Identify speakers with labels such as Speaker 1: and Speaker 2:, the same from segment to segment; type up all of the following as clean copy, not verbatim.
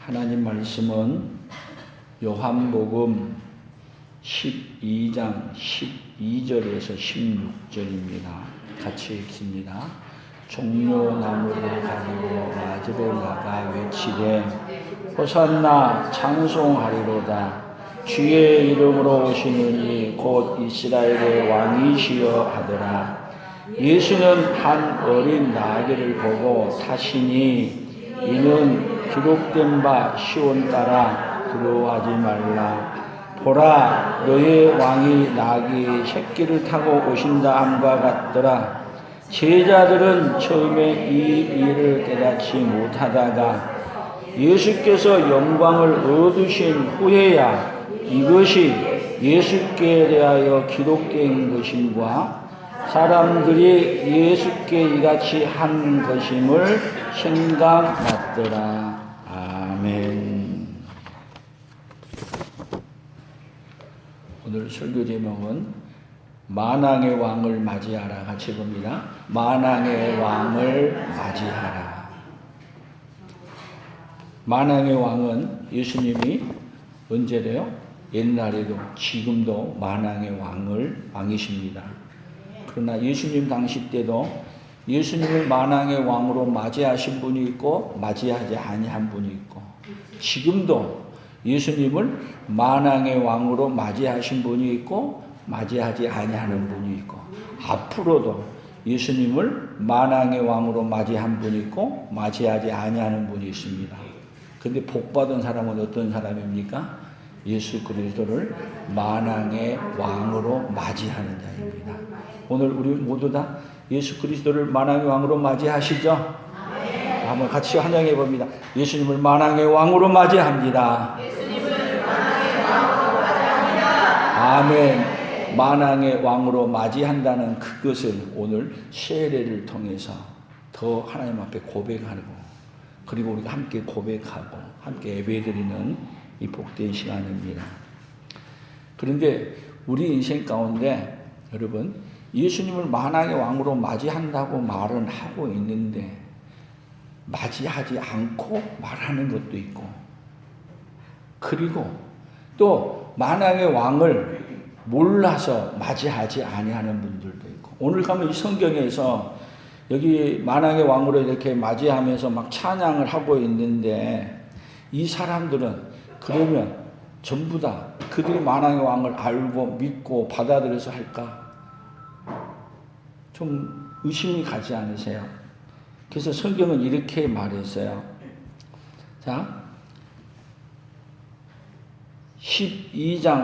Speaker 1: 하나님 말씀은 요한복음 12장 12절에서 16절입니다. 같이 읽습니다. 종려나무를 가지고 맞으러 나가 외치되 호산나 찬송하리로다. 주의 이름으로 오시는 이 곧 이스라엘의 왕이시여 하더라. 예수는 한 어린 나귀를 보고 타시니 이는 기록된 바 시온 따라 두려워하지 말라. 보라, 너의 왕이 나귀 새끼를 타고 오신다 함과 같더라. 제자들은 처음에 이 일을 깨닫지 못하다가 예수께서 영광을 얻으신 후에야 이것이 예수께 대하여 기록된 것임과 사람들이 예수께 이같이 한 것임을 생각났더라. 아멘. 오늘 설교 제목은 만왕의 왕을 맞이하라. 같이 봅니다. 만왕의 왕을 맞이하라. 만왕의 왕은 예수님이 언제래요? 옛날에도 지금도 만왕의 왕이십니다. 그러나 예수님 당시 때도 예수님을 만왕의 왕으로 맞이하신 분이 있고 맞이하지 아니한 분이 있고, 지금도 예수님을 만왕의 왕으로 맞이하신 분이 있고 맞이하지 아니하는 분이 있고, 앞으로도 예수님을 만왕의 왕으로 맞이한 분이 있고 맞이하지 아니하는 분이 있습니다. 근데 복받은 사람은 어떤 사람입니까? 예수 그리스도를 만왕의 왕으로 맞이하는 자입니다. 오늘 우리 모두 다 예수 그리스도를 만왕의 왕으로 맞이하시죠? 네. 한번 같이 환영해 봅니다. 예수님을 만왕의 왕으로 맞이합니다. 예수님을 만왕의 왕으로 맞이합니다. 아멘. 만왕의 왕으로 맞이한다는 그것을 오늘 세례를 통해서 더 하나님 앞에 고백하고, 그리고 우리가 함께 고백하고 함께 예배드리는 이 복된 시간입니다. 그런데 우리 인생 가운데 여러분, 예수님을 만왕의 왕으로 맞이한다고 말은 하고 있는데 맞이하지 않고 말하는 것도 있고, 그리고 또 만왕의 왕을 몰라서 맞이하지 아니하는 분들도 있고, 오늘 가면 이 성경에서 여기 만왕의 왕으로 이렇게 맞이하면서 막 찬양을 하고 있는데, 이 사람들은 그러면 전부 다 그들이 만왕의 왕을 알고 믿고 받아들여서 할까? 좀 의심이 가지 않으세요? 그래서 성경은 이렇게 말했어요. 자, 12장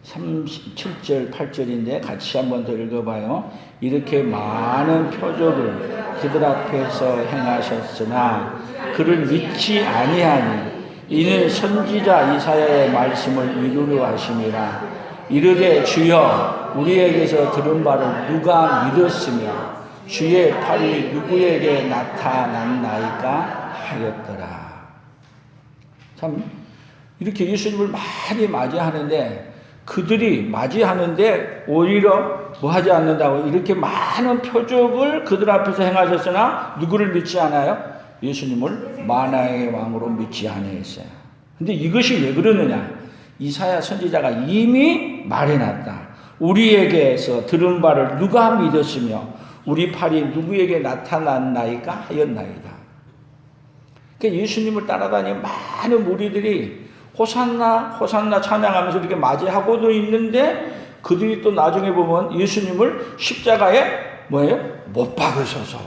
Speaker 1: 37절 8절인데 같이 한번 더 읽어봐요. 이렇게 많은 표적을 그들 앞에서 행하셨으나 그를 믿지 아니하니 이는 선지자 이사야의 말씀을 이루려 하심이라. 이르되 주여 우리에게서 들은 바를 누가 믿었으며 주의 팔이 누구에게 나타났나이까 하였더라. 참 이렇게 예수님을 많이 맞이하는데, 그들이 맞이하는데 오히려 뭐 하지 않는다고, 이렇게 많은 표적을 그들 앞에서 행하셨으나 누구를 믿지 않아요? 예수님을 만왕의 왕으로 믿지 아니했어요. 근데 이것이 왜 그러느냐? 이사야 선지자가 이미 말해놨다. 우리에게서 들은 바를 누가 믿었으며 우리 팔이 누구에게 나타났나이까 하였나이다. 그러니까 예수님을 따라다니는 많은 무리들이 호산나 호산나 찬양하면서 이렇게 맞이하고도 있는데, 그들이 또 나중에 보면 예수님을 십자가에 뭐예요? 못 박으셔서.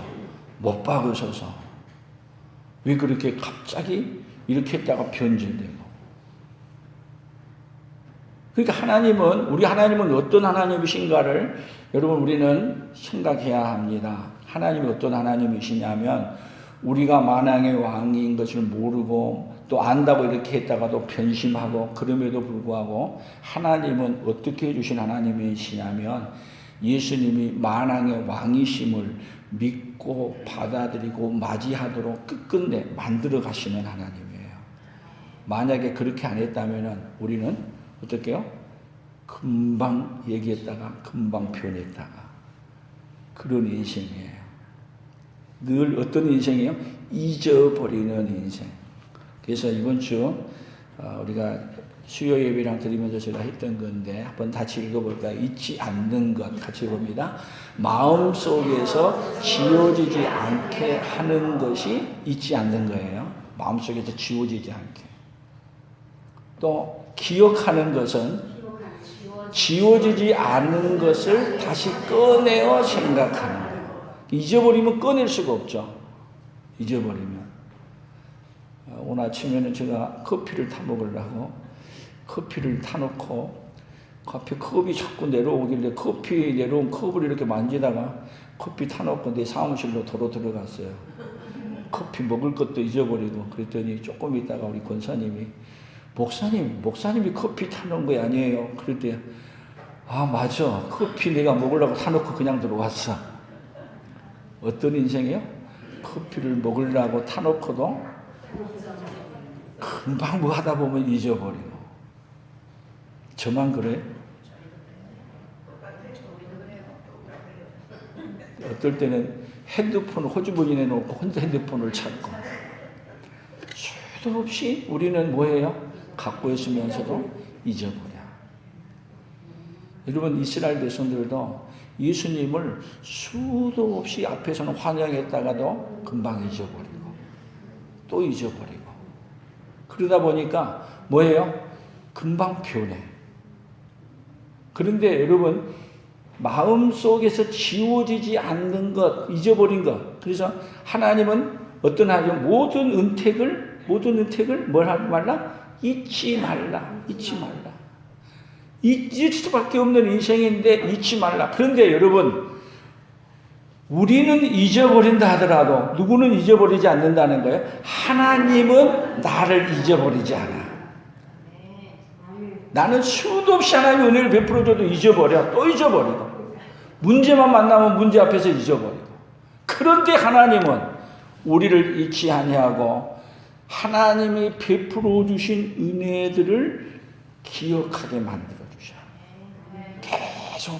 Speaker 1: 왜 그렇게 갑자기 이렇게 했다가 변질되고. 그러니까 우리 하나님은 어떤 하나님이신가를 여러분 우리는 생각해야 합니다. 하나님이 어떤 하나님이시냐면, 우리가 만왕의 왕인 것을 모르고 또 안다고 이렇게 했다가도 변심하고, 그럼에도 불구하고 하나님은 어떻게 해주신 하나님이시냐면, 예수님이 만왕의 왕이심을 믿고 받아들이고 맞이하도록 끝끝내 만들어 가시는 하나님이에요. 만약에 그렇게 안 했다면 우리는 어떻게 해요? 금방 얘기했다가 금방 변했다가 그런 인생이에요. 늘 어떤 인생이에요? 잊어버리는 인생. 그래서 이번 주 우리가 수요 예배랑 드리면서 제가 했던 건데 한번 같이 읽어볼까요? 잊지 않는 것 같이 봅니다. 마음속에서 지워지지 않게 하는 것이 잊지 않는 거예요. 마음속에서 지워지지 않게. 또 기억하는 것은 지워지지 않는 것을 다시 꺼내어 생각하는 거예요. 잊어버리면 꺼낼 수가 없죠. 잊어버리면. 오늘 아침에는 제가 커피를 타 먹으려고 커피를 타놓고 커피 컵이 자꾸 내려오길래 커피 내려온 컵을 이렇게 만지다가 커피 타놓고 내 사무실로 도로 들어갔어요. 커피 먹을 것도 잊어버리고 그랬더니 조금 있다가 우리 권사님이 목사님이 커피 타놓은 거 아니에요? 그랬더니 아 맞아, 커피 내가 먹으려고 타놓고 그냥 들어왔어. 어떤 인생이요? 커피를 먹으려고 타놓고도 금방 뭐 하다 보면 잊어버리고. 저만 그래? 어떨 때는 핸드폰을 호주머니에 내놓고 혼자 핸드폰을 찾고. 수도 없이 우리는 뭐예요? 갖고 있으면서도 잊어버려. 여러분, 이스라엘 백성들도 예수님을 수도 없이 앞에서는 환영했다가도 금방 잊어버리고 또 잊어버리고 그러다 보니까 뭐예요? 금방 변해. 그런데 여러분, 마음속에서 지워지지 않는 것, 잊어버린 것. 그래서 하나님은 어떤 하죠? 모든 은택을 뭘 하지 말라? 잊지 말라. 잊지 말라. 잊을 수밖에 없는 인생인데 잊지 말라. 그런데 여러분, 우리는 잊어버린다 하더라도 누구는 잊어버리지 않는다는 거예요? 하나님은 나를 잊어버리지 않아. 나는 수도 없이 하나님의 은혜를 베풀어줘도 잊어버려. 또 잊어버리고. 문제만 만나면 문제 앞에서 잊어버리고. 그런데 하나님은 우리를 잊지 아니하고 하나님이 베풀어 주신 은혜들을 기억하게 만들어 주셔. 계속.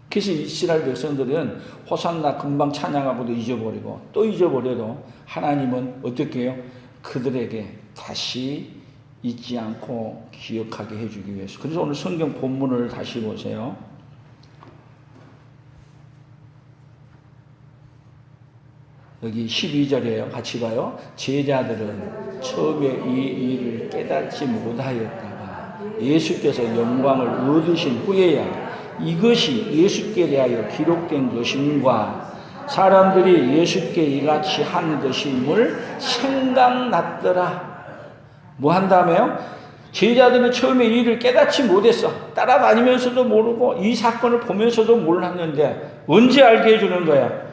Speaker 1: 그래서 이스라엘 백성들은 호산나 금방 찬양하고도 잊어버리고 또 잊어버려도 하나님은 어떻게 해요? 그들에게 다시 잊지 않고 기억하게 해주기 위해서. 그래서 오늘 성경 본문을 다시 보세요. 여기 12절이에요. 같이 봐요. 제자들은 처음에 이 일을 깨닫지 못하였다가 예수께서 영광을 얻으신 후에야 이것이 예수께 대하여 기록된 것임과 사람들이 예수께 이같이 한 것임을 생각났더라. 뭐 한다며요? 제자들은 처음에 이 일을 깨닫지 못했어. 따라다니면서도 모르고 이 사건을 보면서도 몰랐는데 언제 알게 해주는 거야?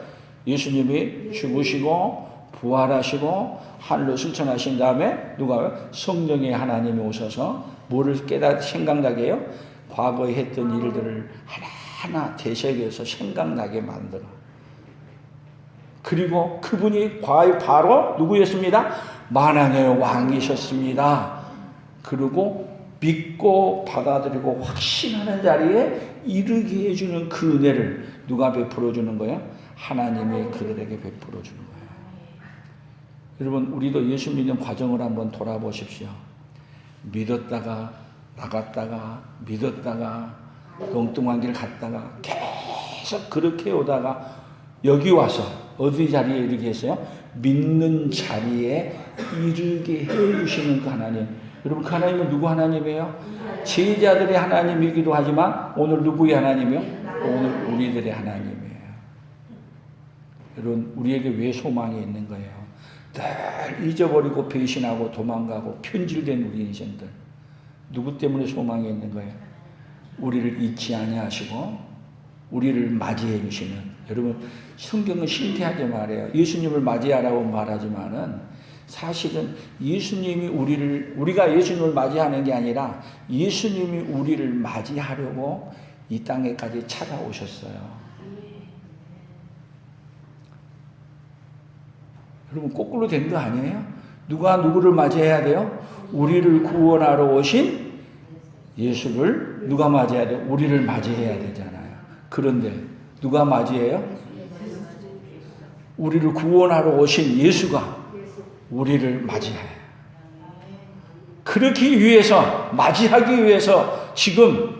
Speaker 1: 예수님이 죽으시고 부활하시고 하늘로 승천하신 다음에 누가요? 성령의 하나님이 오셔서 뭐를 생각나게 해요? 과거에 했던 일들을 하나하나 되새겨서 생각나게 만들어. 그리고 그분이 바로 누구였습니다? 만왕의 왕이셨습니다. 그리고 믿고 받아들이고 확신하는 자리에 이르게 해주는 그 은혜를 누가 베풀어 주는 거예요? 하나님이 그들에게 베풀어 주는 거예요. 여러분, 우리도 예수 믿는 과정을 한번 돌아보십시오. 믿었다가 나갔다가 믿었다가 엉뚱한 길 갔다가 계속 그렇게 오다가 여기 와서 어디 자리에 이르게 했어요? 믿는 자리에 이르게 해주시는 그 하나님. 여러분, 그 하나님은 누구 하나님이에요? 제자들의 하나님이기도 하지만 오늘 누구의 하나님이요? 오늘 우리들의 하나님이에요. 여러분, 우리에게 왜 소망이 있는 거예요? 늘 잊어버리고 배신하고 도망가고 편질된 우리 인생들. 누구 때문에 소망이 있는 거예요? 우리를 잊지 아니하시고 우리를 맞이해 주시는. 여러분, 성경은 신기하게 말해요. 예수님을 맞이하라고 말하지만은 사실은 예수님이 우리가 예수님을 맞이하는 게 아니라 예수님이 우리를 맞이하려고 이 땅에까지 찾아오셨어요. 여러분, 거꾸로 된 거 아니에요? 누가 누구를 맞이해야 돼요? 우리를 구원하러 오신 예수를 누가 맞이해야 돼요? 우리를 맞이해야 되잖아요. 그런데 누가 맞이해요? 우리를 구원하러 오신 예수가 우리를 맞이해요. 그렇기 위해서, 맞이하기 위해서 지금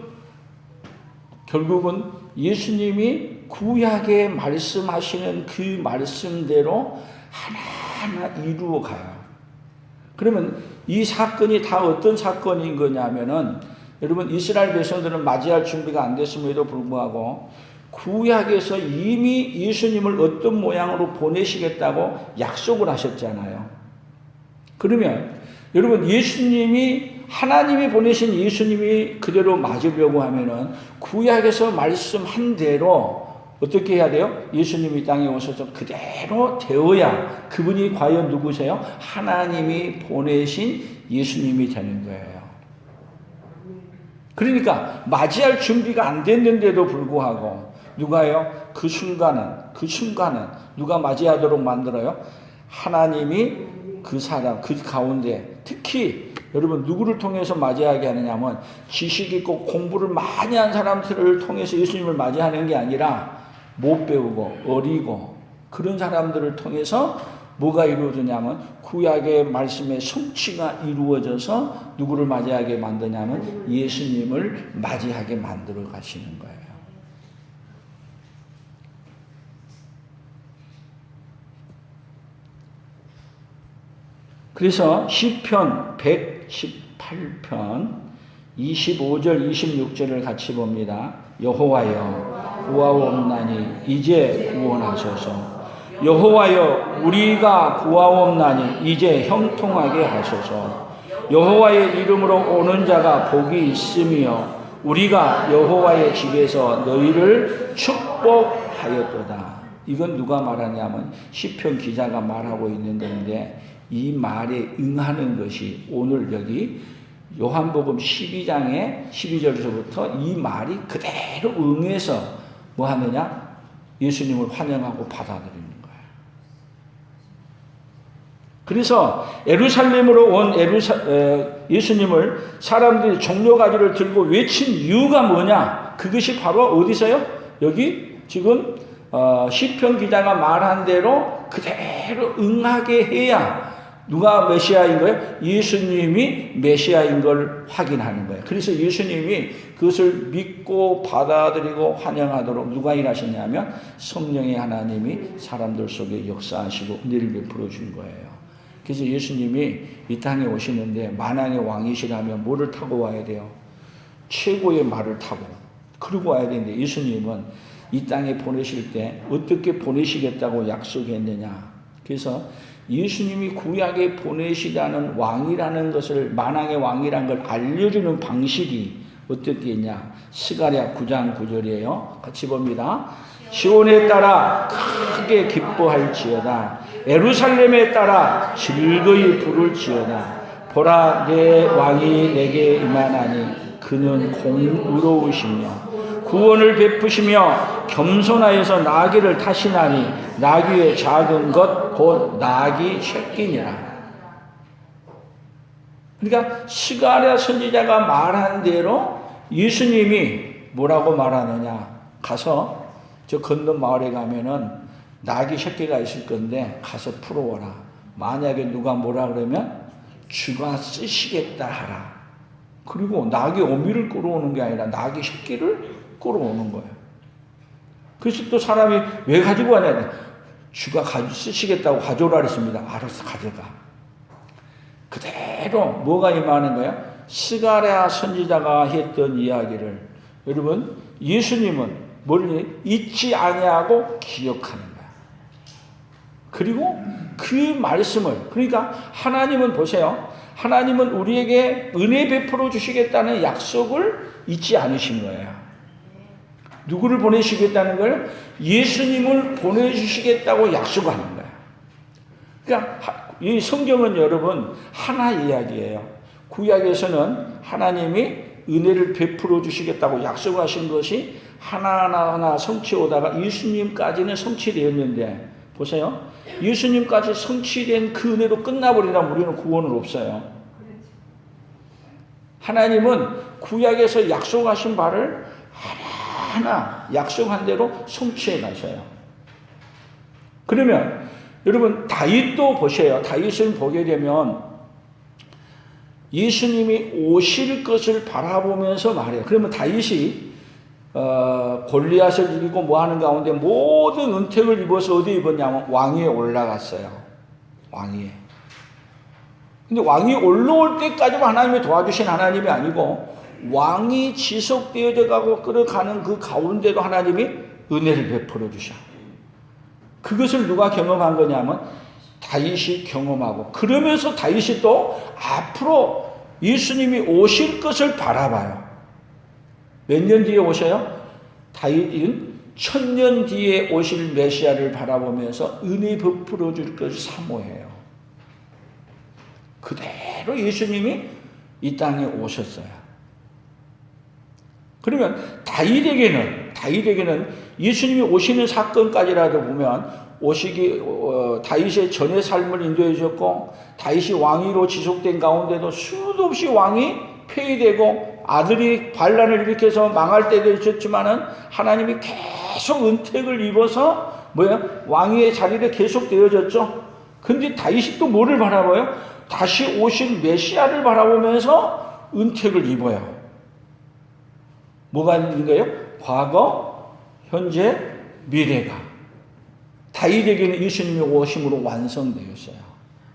Speaker 1: 결국은 예수님이 구약에 말씀하시는 그 말씀대로 하나하나 이루어 가요. 그러면 이 사건이 다 어떤 사건인 거냐면은, 여러분, 이스라엘 백성들은 맞이할 준비가 안 됐음에도 불구하고 구약에서 이미 예수님을 어떤 모양으로 보내시겠다고 약속을 하셨잖아요. 그러면 여러분, 하나님이 보내신 예수님이 그대로 맞으려고 하면은 구약에서 말씀한 대로 어떻게 해야 돼요? 예수님이 땅에 오셔서 그대로 되어야 그분이 과연 누구세요? 하나님이 보내신 예수님이 되는 거예요. 그러니까 맞이할 준비가 안 됐는데도 불구하고 누가요? 그 순간은 누가 맞이하도록 만들어요? 하나님이 그 사람, 그 가운데 특히 여러분 누구를 통해서 맞이하게 하느냐면 지식 있고 공부를 많이 한 사람들을 통해서 예수님을 맞이하는 게 아니라 못 배우고 어리고 그런 사람들을 통해서 뭐가 이루어지냐면 구약의 말씀의 성취가 이루어져서 누구를 맞이하게 만드냐면 예수님을 맞이하게 만들어 가시는 거예요. 그래서 시편 118편 25절 26절을 같이 봅니다. 여호와여 구하옵나니 이제 구원하소서. 여호와여 우리가 구하옵나니 이제 형통하게 하소서. 여호와의 이름으로 오는 자가 복이 있으며 우리가 여호와의 집에서 너희를 축복하였도다. 이건 누가 말하냐면 시편 기자가 말하고 있는 건데, 이 말에 응하는 것이 오늘 여기 요한복음 12장의 12절에서부터 이 말이 그대로 응해서 뭐 하느냐? 예수님을 환영하고 받아들이는 거예요. 그래서 예루살렘으로 온 예수님을 사람들이 종려가지를 들고 외친 이유가 뭐냐? 그것이 바로 어디서요? 여기 지금 시편 기자가 말한 대로 그대로 응하게 해야 누가 메시아인 거예요? 예수님이 메시아인 걸 확인하는 거예요. 그래서 예수님이 그것을 믿고 받아들이고 환영하도록 누가 일하셨냐면 성령의 하나님이 사람들 속에 역사하시고 은혜를 베풀어 준 거예요. 그래서 예수님이 이 땅에 오시는데 만왕의 왕이시라면 뭐를 타고 와야 돼요? 최고의 말을 타고 그러고 와야 되는데, 예수님은 이 땅에 보내실 때 어떻게 보내시겠다고 약속했느냐? 그래서 예수님이 구약에 보내시자는 왕이라는 것을, 만왕의 왕이라는 걸 알려주는 방식이 어떻게 했냐? 스가랴 9장 9절이에요. 같이 봅니다. 시온에 따라 크게 기뻐할지어다. 예루살렘에 따라 즐거이 부를지어다. 보라, 내 왕이 내게 임하나니 그는 공의로우시며 구원을 베푸시며 겸손하여서 나귀를 타시나니 나귀의 작은 것 곧 나귀 새끼니라. 그러니까 스가랴 선지자가 말한 대로 예수님이 뭐라고 말하느냐? 가서 저 건너 마을에 가면은 나귀 새끼가 있을 건데 가서 풀어오라. 만약에 누가 뭐라 그러면 주가 쓰시겠다 하라. 그리고 나귀 어미를 끌어오는 게 아니라 나귀 새끼를 끌어오는 거예요. 그래서 또 사람이 왜 가지고 가냐? 주가 쓰시겠다고 가져오라 그랬습니다. 알았어, 가져가. 그대로 뭐가 임하는 거예요? 스가랴 선지자가 했던 이야기를 여러분, 예수님은 뭘 잊지 아니하고 기억하는 거야. 그리고 그 말씀을, 그러니까 하나님은 보세요. 하나님은 우리에게 은혜 베풀어 주시겠다는 약속을 잊지 않으신 거예요. 누구를 보내시겠다는 걸? 예수님을 보내주시겠다고 약속하는 거예요. 그러니까 이 성경은 여러분 하나 이야기예요. 구약에서는 하나님이 은혜를 베풀어 주시겠다고 약속하신 것이 하나하나 성취오다가 예수님까지는 성취되었는데, 보세요. 예수님까지 성취된 그 은혜로 끝나버리면 우리는 구원은 없어요. 하나님은 구약에서 약속하신 바를 하나 약속한 대로 성취해 가셔요. 그러면 여러분 다윗도 보세요. 다윗을 보게 되면 예수님이 오실 것을 바라보면서 말해요. 그러면 다윗이 골리앗을 이기고 뭐 하는 가운데 모든 은택을 입어서 어디 입었냐면 왕위에 올라갔어요. 왕위에. 근데 왕이 올라올 때까지만 하나님이 도와주신 하나님이 아니고 왕이 지속되어져 가고 끌어가는 그 가운데도 하나님이 은혜를 베풀어 주셔. 그것을 누가 경험한 거냐면 다윗이 경험하고, 그러면서 다윗이 또 앞으로 예수님이 오실 것을 바라봐요. 몇 년 뒤에 오셔요? 다윗은 1000년 뒤에 오실 메시아를 바라보면서 은혜 베풀어 줄 것을 사모해요. 그대로 예수님이 이 땅에 오셨어요. 그러면 다윗에게는 예수님이 오시는 사건까지라도 보면 다윗의 전의 삶을 인도해 주셨고, 다윗이 왕위로 지속된 가운데도 수도 없이 왕이 폐위되고 아들이 반란을 일으켜서 망할 때도 있었지만은 하나님이 계속 은택을 입어서 왕위의 자리를 계속 되어졌죠. 근데 다윗이 또 뭐를 바라봐요? 다시 오실 메시아를 바라보면서 은택을 입어요. 뭐가 있는 거예요? 과거, 현재, 미래가. 다윗에게는 예수님이 오심으로 완성되었어요.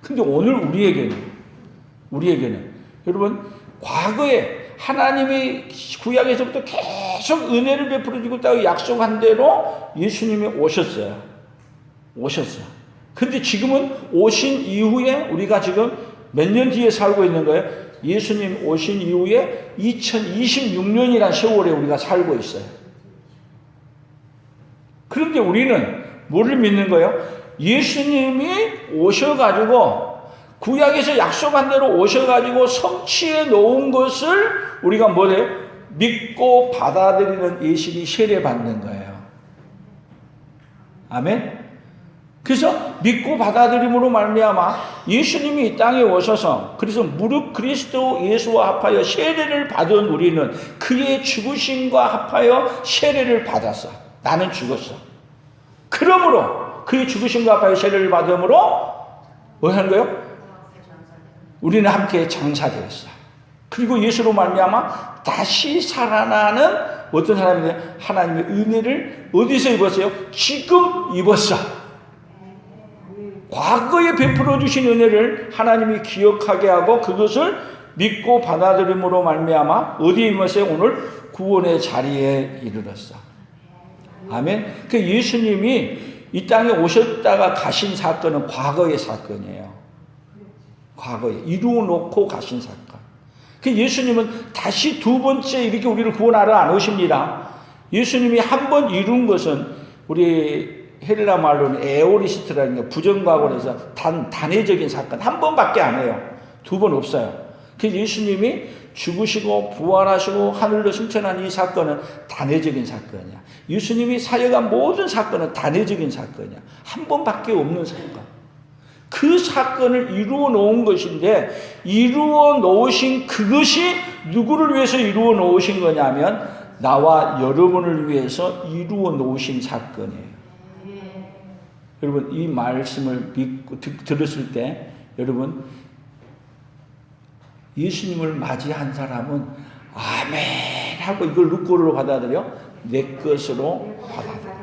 Speaker 1: 근데 오늘 우리에게는 여러분, 과거에 하나님이 구약에서부터 계속 은혜를 베풀어 주고 있다고 약속한 대로 예수님이 오셨어요. 근데 지금은 오신 이후에 우리가 지금 몇 년 뒤에 살고 있는 거예요? 예수님 오신 이후에 2026년이라는 세월에 우리가 살고 있어요. 그런데 우리는 뭐를 믿는 거예요? 예수님이 오셔가지고 구약에서 약속한 대로 오셔가지고 성취해 놓은 것을 우리가 뭐래요? 믿고 받아들이는 예식이 세례받는 거예요. 아멘? 그래서 믿고 받아들임으로 말미암아 예수님이 이 땅에 오셔서, 그래서 무릇 그리스도 예수와 합하여 세례를 받은 우리는 그의 죽으심과 합하여 세례를 받았어. 나는 죽었어. 그러므로 그의 죽으심과 합하여 세례를 받음으로 뭐 하는 거예요? 우리는 함께 장사되었어. 그리고 예수로 말미암아 다시 살아나는 어떤 사람인데, 하나님의 은혜를 어디서 입었어요? 지금 입었어. 과거에 베풀어 주신 은혜를 하나님이 기억하게 하고 그것을 믿고 받아들임으로 말미암아 어디에 입었어요? 오늘 구원의 자리에 이르렀어. 아멘. 그 예수님이 이 땅에 오셨다가 가신 사건은 과거의 사건이에요. 과거에 이루어 놓고 가신 사건. 그 예수님은 다시 두 번째 이렇게 우리를 구원하러 안 오십니다. 예수님이 한 번 이룬 것은 우리 헬라 말로는 에오리스트라는 게 부정과거에서 단회적인 사건 한 번밖에 안 해요. 두 번 없어요. 그 예수님이 죽으시고 부활하시고 하늘로 승천한 이 사건은 단회적인 사건이야. 예수님이 사역한 모든 사건은 단회적인 사건이야. 한 번밖에 없는 사건. 그 사건을 이루어 놓은 것인데, 이루어 놓으신 그것이 누구를 위해서 이루어 놓으신 거냐면 나와 여러분을 위해서 이루어 놓으신 사건이에요. 여러분, 이 말씀을 믿고 들었을 때 여러분, 예수님을 맞이한 사람은 아멘 하고 이걸 룻고로 받아들여 내 것으로 받아들여.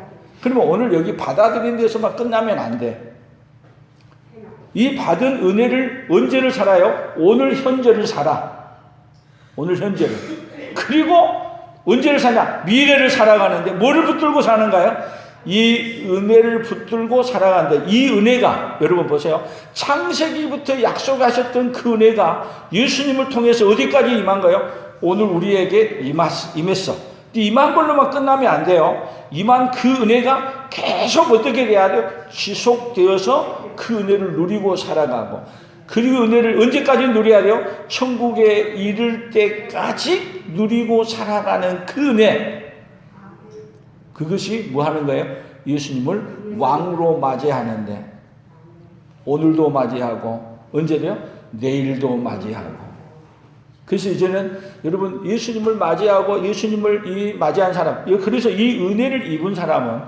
Speaker 1: 그러면 오늘 여기 받아들이는 데서만 끝나면 안 돼. 이 받은 은혜를 언제를 살아요? 오늘 현재를 살아. 오늘 현재를. 그리고 언제를 사냐? 미래를 살아가는데 뭐를 붙들고 사는가요? 이 은혜를 붙들고 살아간다. 이 은혜가 여러분 보세요. 창세기부터 약속하셨던 그 은혜가 예수님을 통해서 어디까지 임한 거예요? 오늘 우리에게 임했어. 임한 걸로만 끝나면 안 돼요. 임한 그 은혜가 계속 어떻게 돼야 돼요? 지속되어서 그 은혜를 누리고 살아가고, 그리고 은혜를 언제까지 누려야 돼요? 천국에 이를 때까지 누리고 살아가는 그 은혜. 그것이 뭐 하는 거예요? 예수님을 왕으로 맞이하는데, 오늘도 맞이하고 언제도요? 내일도 맞이하고. 그래서 이제는 여러분 예수님을 맞이하고 예수님을 맞이한 사람, 그래서 이 은혜를 입은 사람은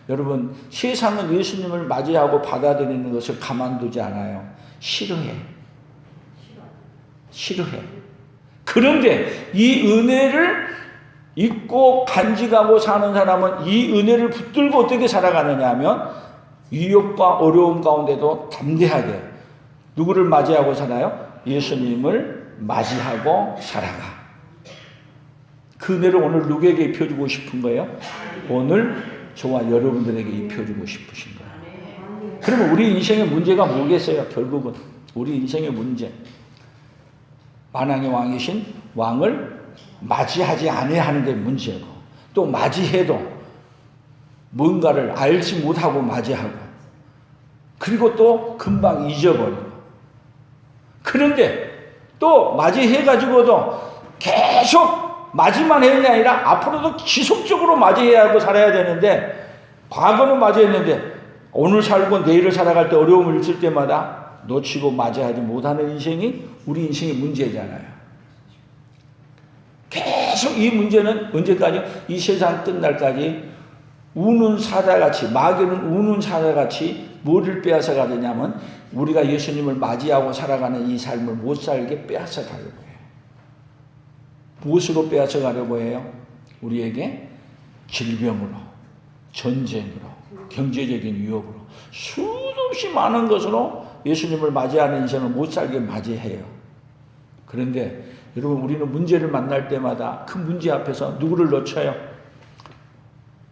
Speaker 1: 여러분, 세상은 예수님을 맞이하고 받아들이는 것을 가만두지 않아요. 싫어해. 싫어해. 그런데 이 은혜를 잊고 간직하고 사는 사람은 이 은혜를 붙들고 어떻게 살아가느냐 하면 위협과 어려움 가운데도 담대하게 누구를 맞이하고 살아요? 예수님을 맞이하고 살아가. 그 은혜를 오늘 누구에게 입혀주고 싶은 거예요? 오늘 저와 여러분들에게 입혀주고 싶으신 거예요. 그러면 우리 인생의 문제가 뭐겠어요? 결국은 우리 인생의 문제, 만왕의 왕이신 왕을 맞이하지 아니하는 게 문제고, 또 맞이해도 뭔가를 알지 못하고 맞이하고, 그리고 또 금방 잊어버리고, 그런데 또 맞이해가지고도 계속 맞이만 했는 게 아니라 앞으로도 지속적으로 맞이해야 하고 살아야 되는데, 과거는 맞이했는데 오늘 살고 내일을 살아갈 때 어려움을 있을 때마다 놓치고 맞이하지 못하는 인생이 우리 인생의 문제잖아요. 계속 이 문제는 언제까지? 이 세상 끝날까지 우는 사자같이, 마귀는 우는 사자같이 뭐를 빼앗아 가느냐면 우리가 예수님을 맞이하고 살아가는 이 삶을 못 살게 빼앗아 가려고 해요. 무엇으로 빼앗아 가려고 해요? 우리에게 질병으로, 전쟁으로, 경제적인 위협으로, 수도 없이 많은 것으로 예수님을 맞이하는 인생을 못 살게 맞이해요. 그런데 여러분, 우리는 문제를 만날 때마다 그 문제 앞에서 누구를 놓쳐요?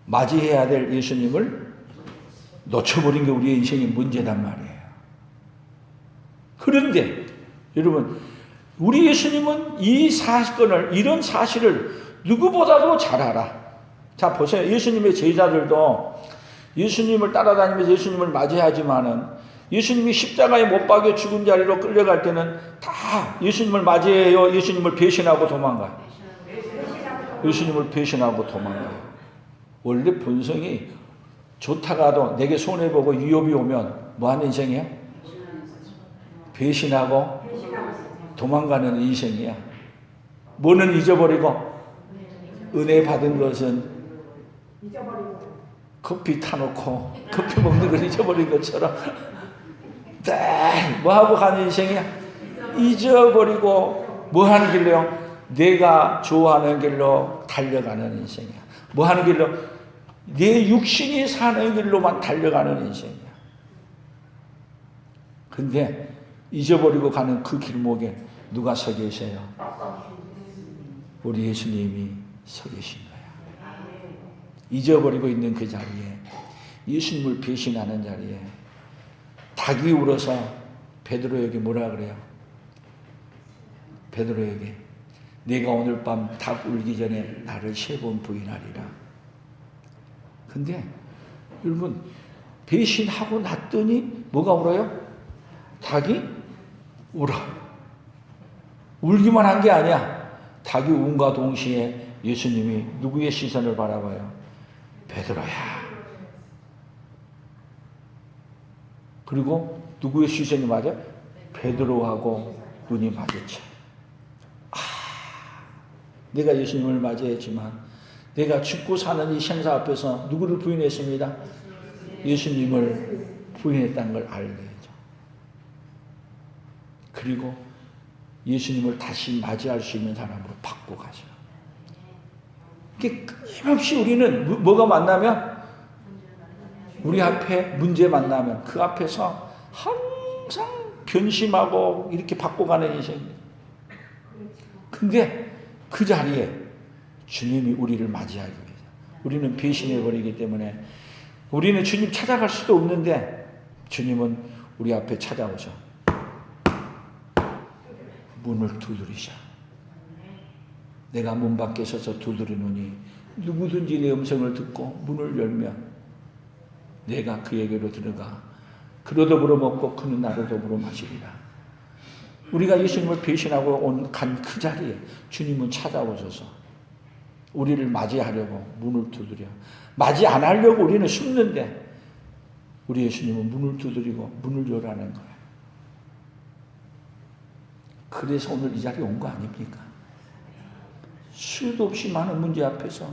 Speaker 1: 맞이해야 될 예수님을 놓쳐버린 게 우리의 인생의 문제단 말이에요. 그런데 여러분, 우리 예수님은 이 사건을, 이런 사실을 누구보다도 잘 알아. 자, 보세요. 예수님의 제자들도 예수님을 따라다니면서 예수님을 맞이하지만은 예수님이 십자가에 못 박여 죽은 자리로 끌려갈 때는 다 예수님을 맞이해요? 예수님을 배신하고 도망가요? 예수님을 배신하고 도망가요. 원래 본성이 좋다가도 내게 손해보고 위협이 오면 뭐하는 인생이에요? 배신하고 도망가는 인생이야. 뭐는 잊어버리고, 은혜 받은 것은 커피 타놓고 커피 먹는 걸 잊어버린 것처럼 뭐하고 가는 인생이야? 잊어버리고 뭐하는 길로요? 내가 좋아하는 길로 달려가는 인생이야. 뭐하는 길로? 내 육신이 사는 길로만 달려가는 인생이야. 근데 잊어버리고 가는 그 길목에 누가 서 계세요? 우리 예수님이 서 계신 거야. 잊어버리고 있는 그 자리에, 예수님을 배신하는 자리에 닭이 울어서 베드로에게 뭐라 그래요? 베드로에게 내가 오늘 밤 닭 울기 전에 나를 3번 부인하리라. 근데 여러분, 배신하고 났더니 뭐가 울어요? 닭이 울어. 울기만 한 게 아니야. 닭이 운과 동시에 예수님이 누구의 시선을 바라봐요? 베드로야. 그리고 누구의 시선이 맞아? 베드로하고 눈이 마주쳐. 내가 예수님을 맞이했지만 내가 죽고 사는 이 생사 앞에서 누구를 부인했습니다? 예수님을 부인했다는 걸 알게 되죠. 그리고 예수님을 다시 맞이할 수 있는 사람으로 바꿔가죠. 끊임없이 우리는 뭐가 만나면, 우리 앞에 문제 만나면 그 앞에서 항상 변심하고 이렇게 바꿔가는 인생입니다. 근데 그 자리에 주님이 우리를 맞이하기 위해서, 우리는 배신해버리기 때문에 우리는 주님 찾아갈 수도 없는데 주님은 우리 앞에 찾아오셔. 문을 두드리셔. 내가 문 밖에 서서 두드리노니 누구든지 내 음성을 듣고 문을 열면 내가 그에게로 들어가 그로 더불어 먹고 그는 나로 더불어 마시리라. 우리가 예수님을 배신하고 간 그 자리에 주님은 찾아오셔서 우리를 맞이하려고 문을 두드려. 맞이 안 하려고 우리는 숨는데 우리 예수님은 문을 두드리고 문을 열라는 거예요. 그래서 오늘 이 자리에 온 거 아닙니까? 수도 없이 많은 문제 앞에서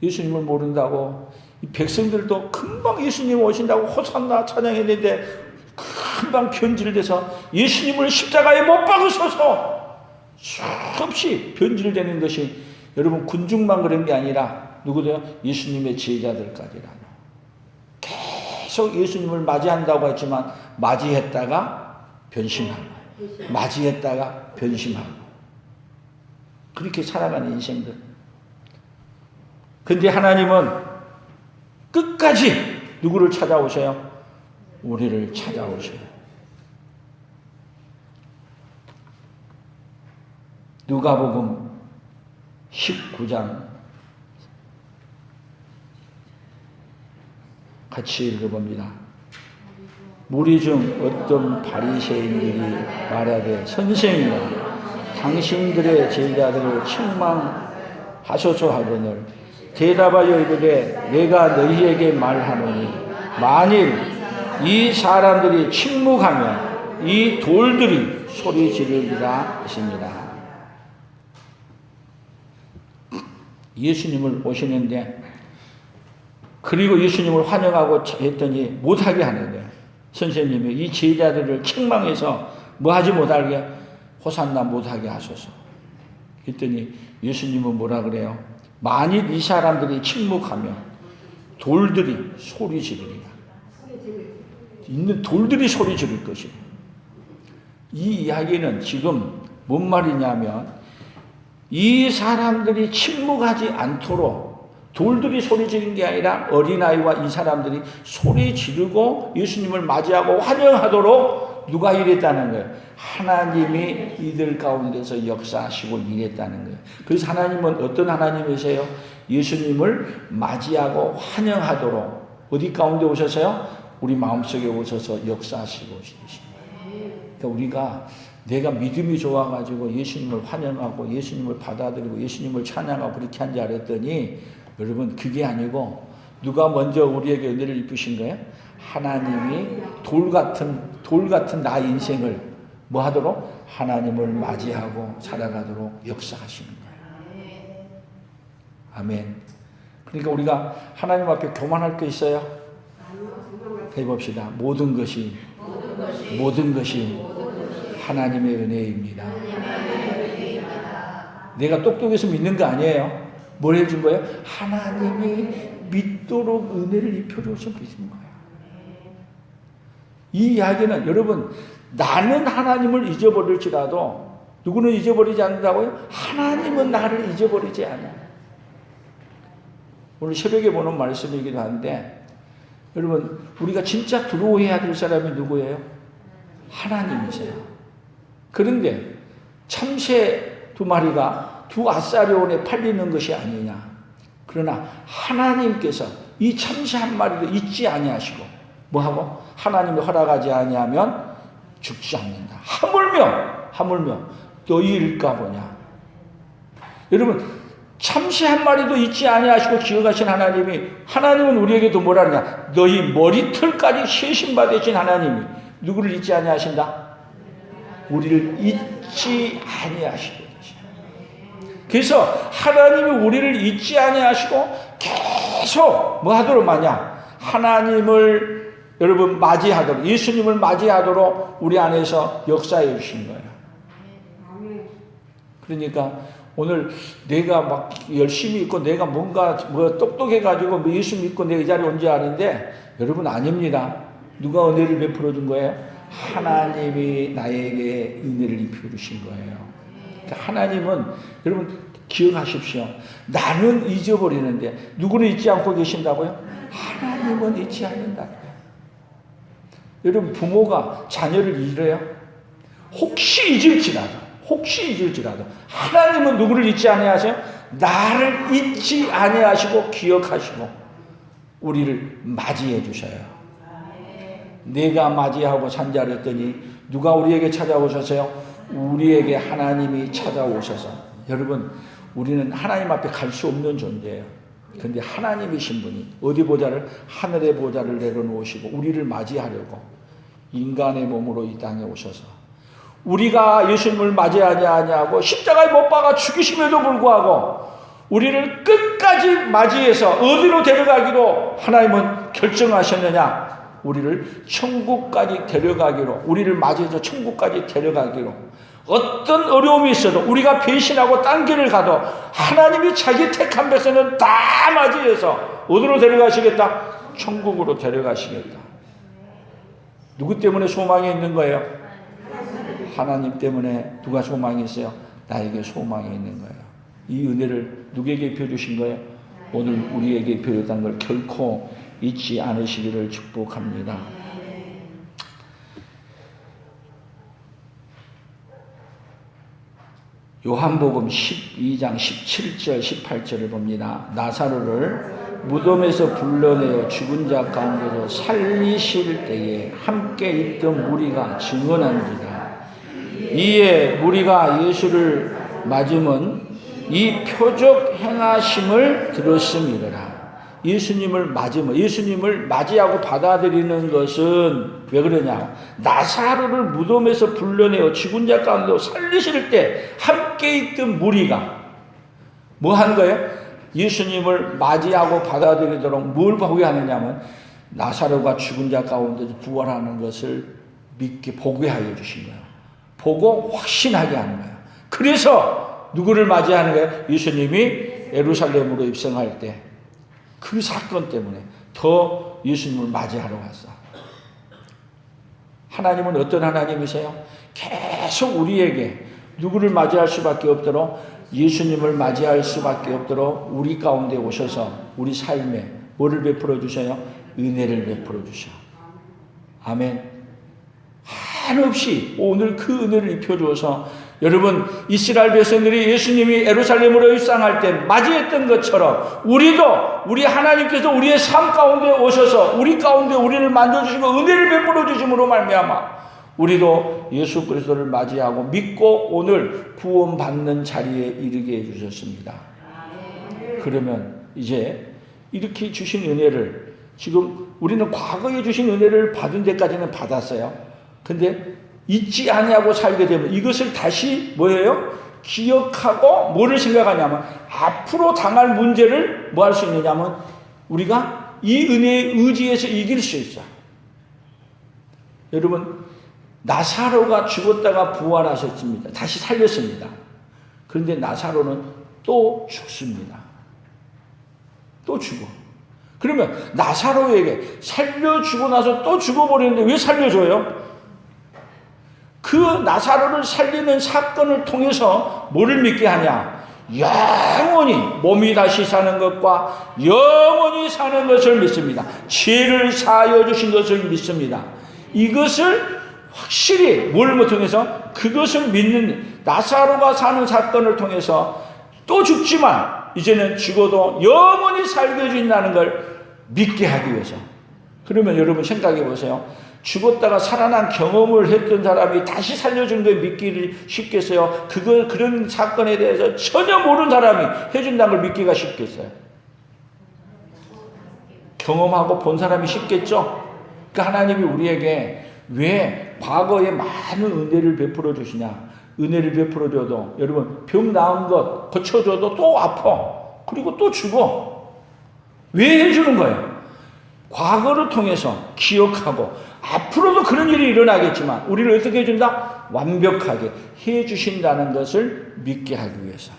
Speaker 1: 예수님을 모른다고 이 백성들도 금방 예수님 오신다고 호산나 찬양했는데 금방 변질돼서 예수님을 십자가에 못 박으셔서 수없이 변질되는 것이 여러분 군중만 그런 게 아니라 누구도요? 예수님의 제자들까지라요. 계속 예수님을 맞이한다고 했지만 맞이했다가 변심하고 맞이했다가 변심하고 그렇게 살아가는 인생들. 근데 하나님은 끝까지 누구를 찾아오셔요? 우리를 찾아오셔요. 누가복음 19장 같이 읽어봅니다. 무리 중 어떤 바리새인들이 말하되 선생이여 당신들의 제자들을 책망하소서 하거늘 대답하여 이르되 내가 너희에게 말하노니 만일 이 사람들이 침묵하면 이 돌들이 소리 지르리라 하십니다. 예수님을 오시는데 그리고 예수님을 환영하고 했더니 못하게 하는데 선생님이 이 제자들을 책망해서 뭐하지 못하게 호산나 못하게 하소서. 그랬더니 예수님은 뭐라 그래요? 만일 이 사람들이 침묵하면 돌들이 소리 지르리라. 있는 돌들이 소리 지를 것이다. 이 이야기는 지금 뭔 말이냐면 이 사람들이 침묵하지 않도록 돌들이 소리 지른 게 아니라 어린아이와 이 사람들이 소리 지르고 예수님을 맞이하고 환영하도록 누가 일했다는 거예요? 하나님이 이들 가운데서 역사하시고 일했다는 거예요. 그래서 하나님은 어떤 하나님이세요? 예수님을 맞이하고 환영하도록 어디 가운데 오셔서요? 우리 마음속에 오셔서 역사하시고 계십니다. 그러니까 우리가 내가 믿음이 좋아가지고 예수님을 환영하고 예수님을 받아들이고 예수님을 찬양하고 그렇게 한 줄 알았더니 여러분 그게 아니고 누가 먼저 우리에게 은혜를 입으신 거예요? 하나님이 돌 같은 나 인생을 뭐 하도록? 하나님을 맞이하고 살아가도록 역사하시는 거예요. 아멘. 그러니까 우리가 하나님 앞에 교만할 게 있어요? 해봅시다. 모든 것이 하나님의 은혜입니다. 내가 똑똑해서 믿는 거 아니에요. 뭘 해준 거예요? 하나님이 믿도록 은혜를 입혀줘서 믿는 거예요. 이 이야기는 여러분 나는 하나님을 잊어버릴지라도 누구는 잊어버리지 않는다고요? 하나님은 나를 잊어버리지 않아요. 오늘 새벽에 보는 말씀이기도 한데 여러분 우리가 진짜 두려워해야 될 사람이 누구예요? 하나님이세요. 그런데 참새 2마리가 2아사리온에 팔리는 것이 아니냐. 그러나 하나님께서 이 참새 1마리도 잊지 아니하시고 뭐하고? 하나님이 허락하지 아니하면 죽지 않는다. 하물며 너희일까 보냐. 여러분 참새 1마리도 잊지 아니하시고 기억하신 하나님은 우리에게도 뭐라 하느냐. 너희 머리털까지 세심받으신 하나님이 누구를 잊지 아니하신다? 우리를 잊지 아니하시고 그래서 하나님이 우리를 잊지 아니하시고 계속 뭐 하도록 마냐? 하나님을 여러분 맞이하도록 예수님을 맞이하도록 우리 안에서 역사해 주신 거예요. 그러니까 오늘 내가 막 열심히 있고 내가 뭔가 뭐 똑똑해가지고 예수 믿고 내가 이 자리에 온 줄 아는데 여러분 아닙니다. 누가 은혜를 베풀어 준 거예요? 하나님이 나에게 은혜를 입혀 주신 거예요. 하나님은 여러분 기억하십시오. 나는 잊어버리는데 누구는 잊지 않고 계신다고요? 하나님은 잊지 않는다고요. 여러분 부모가 자녀를 잃어요? 혹시 잊을지라도 하나님은 누구를 잊지 아니하세요? 나를 잊지 아니하시고 기억하시고 우리를 맞이해 주셔요. 내가 맞이하고 산자랬더니 누가 우리에게 찾아오셔서요? 우리에게 하나님이 찾아오셔서 여러분 우리는 하나님 앞에 갈 수 없는 존재예요. 그런데 하나님이신 분이 어디 보좌를 하늘의 보좌를 내려놓으시고 우리를 맞이하려고 인간의 몸으로 이 땅에 오셔서 우리가 예수님을 맞이하지 아니하고 십자가에 못 박아 죽이심에도 불구하고 우리를 끝까지 맞이해서 어디로 데려가기로 하나님은 결정하셨느냐? 우리를 천국까지 데려가기로, 우리를 맞이해서 천국까지 데려가기로. 어떤 어려움이 있어도 우리가 배신하고 딴 길을 가도 하나님이 자기 택한 백성은 다 맞이해서 어디로 데려가시겠다? 천국으로 데려가시겠다. 누구 때문에 소망이 있는 거예요? 하나님 때문에. 누가 소망이 있어요? 나에게 소망이 있는 거예요. 이 은혜를 누구에게 입혀주신 거예요? 오늘 우리에게 입혀줬다는 걸 결코 잊지 않으시기를 축복합니다. 요한복음 12장 17절 18절을 봅니다. 나사로를 무덤에서 불러내어 죽은 자 가운데서 살리실 때에 함께 있던 무리가 증언한지라. 이에 무리가 예수를 맞으면 이 표적 행하심을 들었음이라. 예수님을 맞으면, 예수님을 맞이하고 받아들이는 것은 왜 그러냐? 나사로를 무덤에서 불러내어 죽은 자 가운데 살리실 때 함께 있던 무리가 뭐 하는 거예요? 예수님을 맞이하고 받아들이도록 뭘 보게 하느냐면 나사로가 죽은 자 가운데서 부활하는 것을 믿게 보게 하여 주신 거예요. 보고 확신하게 하는 거예요. 그래서 누구를 맞이하는 거예요? 예수님이 예루살렘으로 입성할 때 그 사건 때문에 더 예수님을 맞이하러 갔어. 하나님은 어떤 하나님이세요? 계속 우리에게 누구를 맞이할 수밖에 없도록, 예수님을 맞이할 수밖에 없도록 우리 가운데 오셔서 우리 삶에 뭐를 베풀어 주셔요? 은혜를 베풀어 주셔. 아멘. 한없이 오늘 그 은혜를 입혀주어서 여러분, 이스라엘 백성들이 예수님이 예루살렘으로 입성할 때 맞이했던 것처럼 우리도 우리 하나님께서 우리의 삶 가운데 오셔서 우리 가운데 우리를 만져주시고 은혜를 베풀어 주심으로 말미암아 우리도 예수 그리스도를 맞이하고 믿고 오늘 구원받는 자리에 이르게 해주셨습니다. 그러면 이제 이렇게 주신 은혜를, 지금 우리는 과거에 주신 은혜를 받은 데까지는 받았어요. 근데 잊지 아니하고 살게 되면 이것을 다시 뭐예요? 기억하고 뭐를 생각하냐면 앞으로 당할 문제를 뭐 할 수 있느냐면 우리가 이 은혜에 의지해서 이길 수 있어. 여러분, 나사로가 죽었다가 부활하셨습니다. 다시 살렸습니다. 그런데 나사로는 또 죽습니다. 또 죽어. 그러면 나사로에게 살려주고 나서 또 죽어버리는데 왜 살려줘요? 그 나사로를 살리는 사건을 통해서 뭐를 믿게 하냐? 영원히 몸이 다시 사는 것과 영원히 사는 것을 믿습니다. 죄를 사하여 주신 것을 믿습니다. 이것을 확실히 뭘 통해서? 그것을 믿는, 나사로가 사는 사건을 통해서 또 죽지만 이제는 죽어도 영원히 살게 해준다는 걸 믿게 하기 위해서. 그러면 여러분 생각해 보세요. 죽었다가 살아난 경험을 했던 사람이 다시 살려준 걸 믿기를 쉽겠어요? 그런 사건에 대해서 전혀 모르는 사람이 해준다는 걸 믿기가 쉽겠어요? 경험하고 본 사람이 쉽겠죠? 그러니까 하나님이 우리에게 왜 과거에 많은 은혜를 베풀어 주시냐? 은혜를 베풀어 줘도 여러분 병 나은 것 고쳐줘도 또 아파. 그리고 또 죽어. 왜 해주는 거예요? 과거를 통해서 기억하고 앞으로도 그런 일이 일어나겠지만 우리를 어떻게 해준다? 완벽하게 해주신다는 것을 믿게 하기 위해서.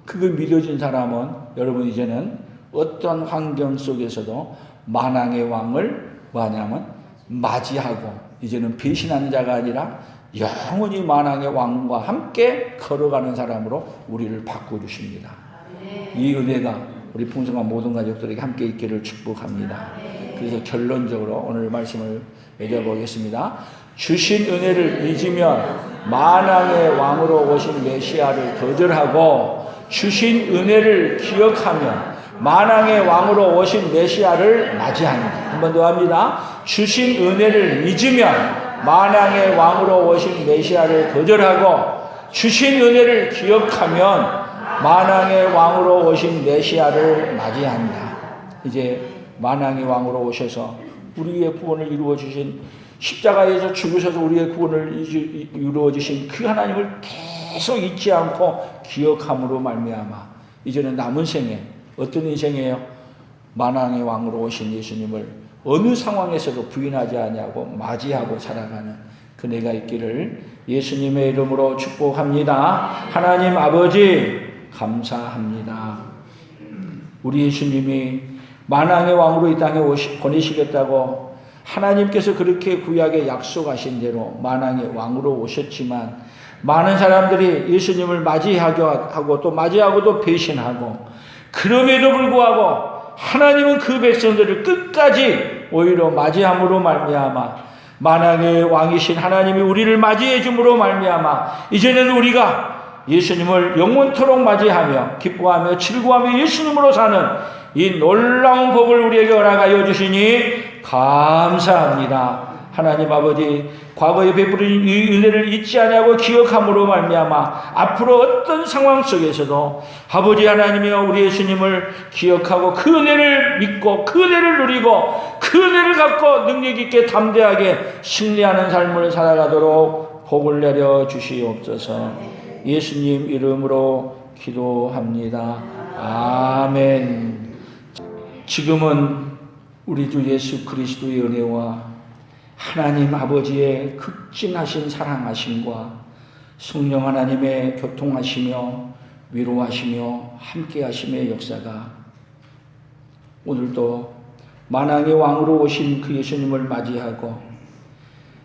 Speaker 1: 그걸 믿어진 사람은 여러분 이제는 어떤 환경 속에서도 만왕의 왕을 뭐하냐면 맞이하고 이제는 배신하는 자가 아니라 영원히 만왕의 왕과 함께 걸어가는 사람으로 우리를 바꿔주십니다. 이 은혜가 우리 풍성한 모든 가족들에게 함께 있기를 축복합니다. 그래서 결론적으로 오늘 말씀을 맺어보겠습니다. 주신 은혜를 잊으면 만왕의 왕으로 오신 메시아를 거절하고 주신 은혜를 기억하면 만왕의 왕으로 오신 메시아를 맞이합니다. 한 번 더 합니다. 주신 은혜를 잊으면 만왕의 왕으로 오신 메시아를 거절하고 주신 은혜를 기억하면 만왕의 왕으로 오신 메시아를 맞이한다. 이제 만왕의 왕으로 오셔서 우리의 구원을 이루어 주신, 십자가에서 죽으셔서 우리의 구원을 이루어 주신 그 하나님을 계속 잊지 않고 기억함으로 말미암아 이제는 남은 생에 어떤 인생이에요? 만왕의 왕으로 오신 예수님을 어느 상황에서도 부인하지 아니하고 맞이하고 살아가는 그네가 있기를 예수님의 이름으로 축복합니다. 하나님 아버지 감사합니다. 우리 예수님이 만왕의 왕으로 이 땅에 보내시겠다고 하나님께서 그렇게 구약에 약속하신 대로 만왕의 왕으로 오셨지만 많은 사람들이 예수님을 맞이하고 또 맞이하고도 배신하고 그럼에도 불구하고 하나님은 그 백성들을 끝까지 오히려 맞이함으로 말미암아 만왕의 왕이신 하나님이 우리를 맞이해 줌으로 말미암아 이제는 우리가 예수님을 영원토록 맞이하며 기뻐하며 즐거워하며 예수님으로 사는 이 놀라운 복을 우리에게 허락하여 주시니 감사합니다. 하나님 아버지 과거에 베풀은 이 은혜를 잊지 아니하고 기억함으로 말미암아 앞으로 어떤 상황 속에서도 아버지 하나님이여 우리 예수님을 기억하고 그 은혜를 믿고 그 은혜를 누리고 그 은혜를 갖고 능력 있게 담대하게 승리하는 삶을 살아가도록 복을 내려 주시옵소서. 예수님 이름으로 기도합니다. 아멘. 지금은 우리 주 예수 그리스도의 은혜와 하나님 아버지의 극진하신 사랑하심과 성령 하나님의 교통하시며 위로하시며 함께하심의 역사가 오늘도 만왕의 왕으로 오신 그 예수님을 맞이하고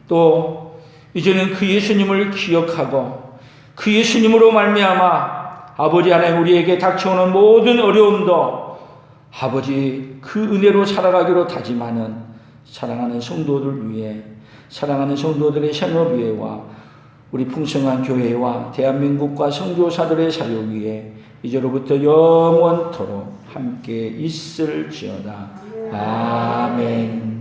Speaker 1: 또 이제는 그 예수님을 기억하고 그 예수님으로 말미암아 아버지 하나님 우리에게 닥쳐오는 모든 어려움도 아버지 그 은혜로 살아가기로 다짐하는 사랑하는 성도들 위해 사랑하는 성도들의 생업 위에와 우리 풍성한 교회와 대한민국과 선교사들의 사역 위에 이제로부터 영원토록 함께 있을지어다. 아멘.